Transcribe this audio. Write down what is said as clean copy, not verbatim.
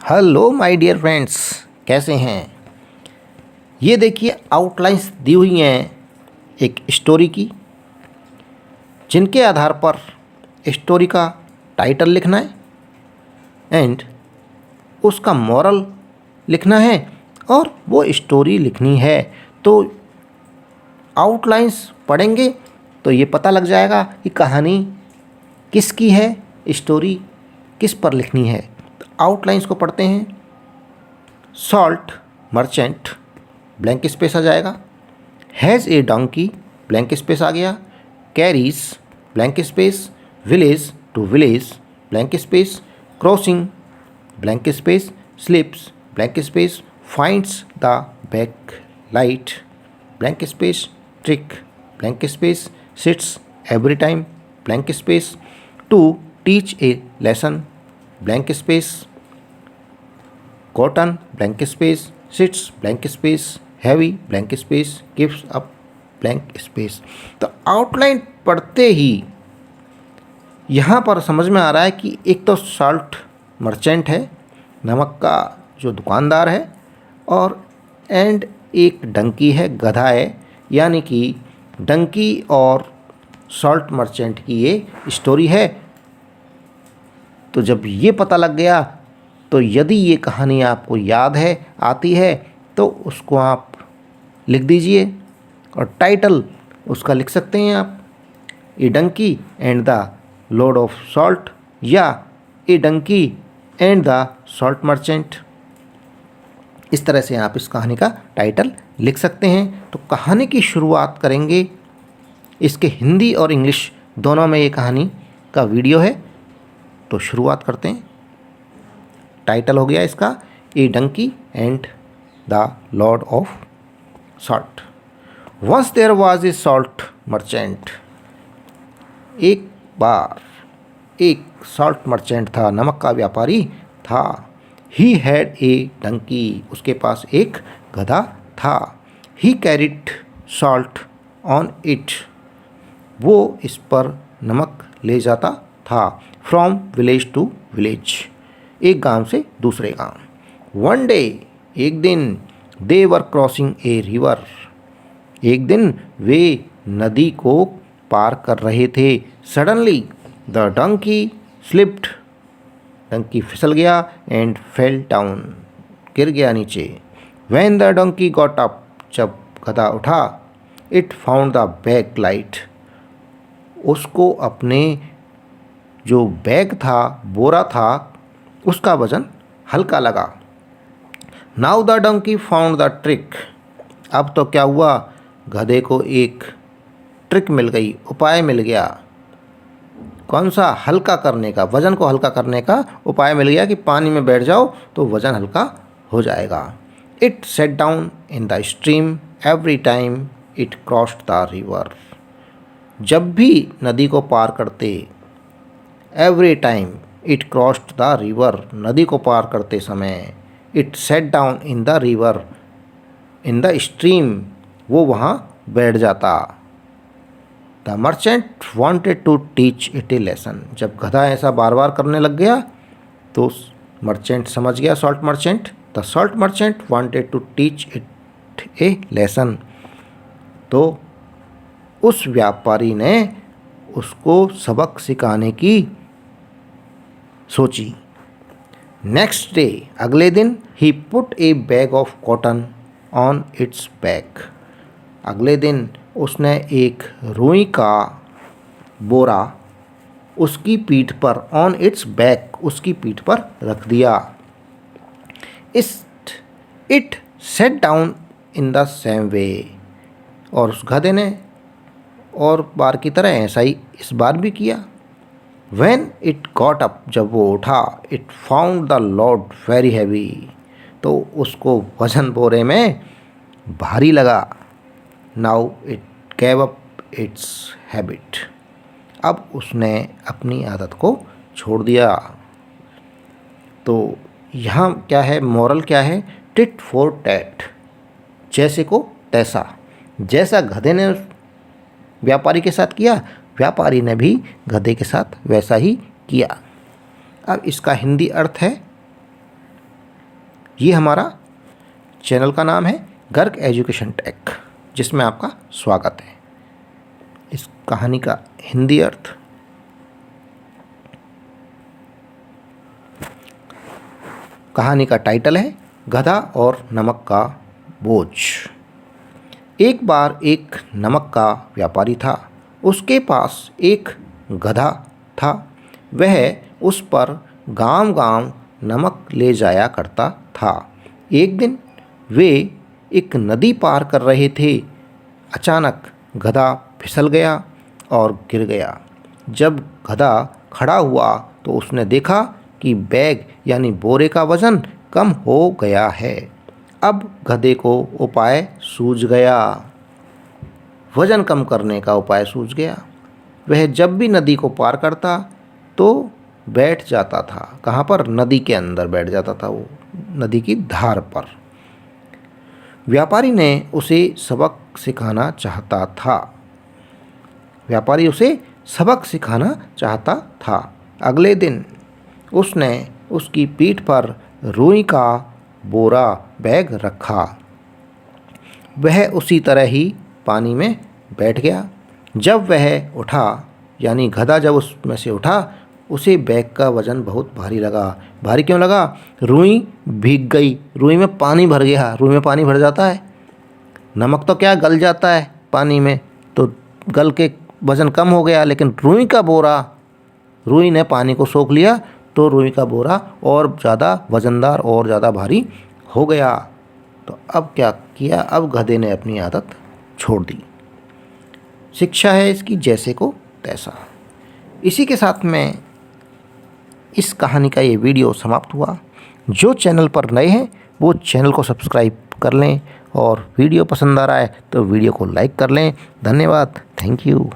Hello my dear friends, कैसे हैं। ये देखिए आउटलाइंस दी हुई हैं एक स्टोरी की, जिनके आधार पर स्टोरी का टाइटल लिखना है एंड उसका मॉरल लिखना है और वो स्टोरी लिखनी है। तो आउटलाइंस पढ़ेंगे तो ये पता लग जाएगा कि कहानी किसकी है, स्टोरी किस पर लिखनी है। तो आउटलाइंस को पढ़ते हैं। सॉल्ट मर्चेंट ब्लैंक स्पेस आ जाएगा। Has a donkey blank space आ गया। Carries blank space village to village blank space. Crossing blank space slips blank space. Finds the back light blank space. Trick blank space. Sits every time blank space. To teach a lesson blank space. Cotton blank space. Sits blank space. Heavy blank space. Gives up blank space. तो outline पढ़ते ही यहाँ पर समझ में आ रहा है कि एक तो सॉल्ट मर्चेंट है, नमक का जो दुकानदार है, और एंड एक डंकी है, गधा है। यानी कि डंकी और सॉल्ट मर्चेंट की ये स्टोरी है। तो जब ये पता लग गया तो यदि ये कहानी आपको याद है, आती है, तो उसको आप लिख दीजिए और टाइटल उसका लिख सकते हैं आप, a donkey and the lord of salt या a donkey and the salt merchant. इस तरह से आप इस कहानी का टाइटल लिख सकते हैं। तो कहानी की शुरुआत करेंगे। इसके हिंदी और इंग्लिश दोनों में ये कहानी का वीडियो है। तो शुरुआत करते हैं। टाइटल हो गया इसका a donkey and the lord of salt. Once there was a salt merchant. एक बार एक सॉल्ट मर्चेंट था, नमक का व्यापारी था। ही हैड ए डंकी, उसके पास एक गधा था। ही कैरिड सॉल्ट ऑन इट, वो इस पर नमक ले जाता था। फ्रॉम विलेज टू विलेज, एक गांव से दूसरे गांव। वन डे, एक दिन, दे वर क्रॉसिंग ए रिवर, एक दिन वे नदी को पार कर रहे थे। Suddenly the donkey slipped, donkey फिसल गया एंड फेल डाउन, गिर गया नीचे। When the donkey got up, जब गधा उठा, it found the bag light, उसको अपने जो बैग था, बोरा था, उसका वजन हल्का लगा। Now the donkey found the trick, अब तो क्या हुआ, गधे को एक ट्रिक मिल गई, उपाय मिल गया। कौन सा? हल्का करने का, वज़न को हल्का करने का उपाय मिल गया कि पानी में बैठ जाओ तो वज़न हल्का हो जाएगा। It sat down in the stream every time it crossed the river, जब भी नदी को पार करते, every time it crossed the river, नदी को पार करते समय, it sat down in the river, in the stream, वो वहाँ बैठ जाता। The merchant wanted to teach it a lesson, जब गधा ऐसा बार बार करने लग गया तो मर्चेंट समझ गया, salt merchant, the salt merchant wanted to teach it a lesson, तो उस व्यापारी ने उसको सबक सिखाने की सोची। नेक्स्ट डे, अगले दिन, he put a bag of cotton on its back, अगले दिन उसने एक रुई का बोरा उसकी पीठ पर, ऑन इट्स बैक, उसकी पीठ पर रख दिया। It sat down in the same way, और उस गधे ने और बार की तरह ऐसा ही इस बार भी किया। When it got up, जब वो उठा, it found the load very heavy, तो उसको वजन बोरे में भारी लगा। Now it gave up its habit, अब उसने अपनी आदत को छोड़ दिया। तो यहाँ क्या है, मोरल क्या है, टिट फॉर टैट, जैसे को तैसा, जैसा गधे ने व्यापारी के साथ किया, व्यापारी ने भी गधे के साथ वैसा ही किया। अब इसका हिंदी अर्थ है, ये हमारा चैनल का नाम है गर्ग एजुकेशन टेक, जिसमें आपका स्वागत है। इस कहानी का हिंदी अर्थ। कहानी का टाइटल है गधा और नमक का बोझ। एक बार एक नमक का व्यापारी था। उसके पास एक गधा था। वह उस पर गांव-गांव नमक ले जाया करता था। एक दिन वे एक नदी पार कर रहे थे। अचानक गधा फिसल गया और गिर गया। जब गधा खड़ा हुआ तो उसने देखा कि बैग यानी बोरे का वज़न कम हो गया है। अब गधे को उपाय सूझ गया। वज़न कम करने का उपाय सूझ गया। वह जब भी नदी को पार करता तो बैठ जाता था। कहाँ पर? नदी के अंदर बैठ जाता था, वो नदी की धार पर। व्यापारी ने उसे सबक सिखाना चाहता था। व्यापारी उसे सबक सिखाना चाहता था। अगले दिन उसने उसकी पीठ पर रुई का बोरा बैग रखा। वह उसी तरह ही पानी में बैठ गया। जब वह उठा, यानी गधा जब उसमें से उठा, उसे बैग का वज़न बहुत भारी लगा। भारी क्यों लगा? रुई भीग गई, रुई में पानी भर गया। रुई में पानी भर जाता है, नमक तो क्या गल जाता है पानी में, तो गल के वज़न कम हो गया। लेकिन रुई का बोरा, रुई ने पानी को सोख लिया तो रुई का बोरा और ज़्यादा वज़नदार और ज़्यादा भारी हो गया। तो अब क्या किया? अब गधे ने अपनी आदत छोड़ दी। शिक्षा है इसकी जैसे को तैसा। इसी के साथ में इस कहानी का ये वीडियो समाप्त हुआ। जो चैनल पर नए हैं वो चैनल को सब्सक्राइब कर लें और वीडियो पसंद आ रहा है तो वीडियो को लाइक कर लें। धन्यवाद। Thank you.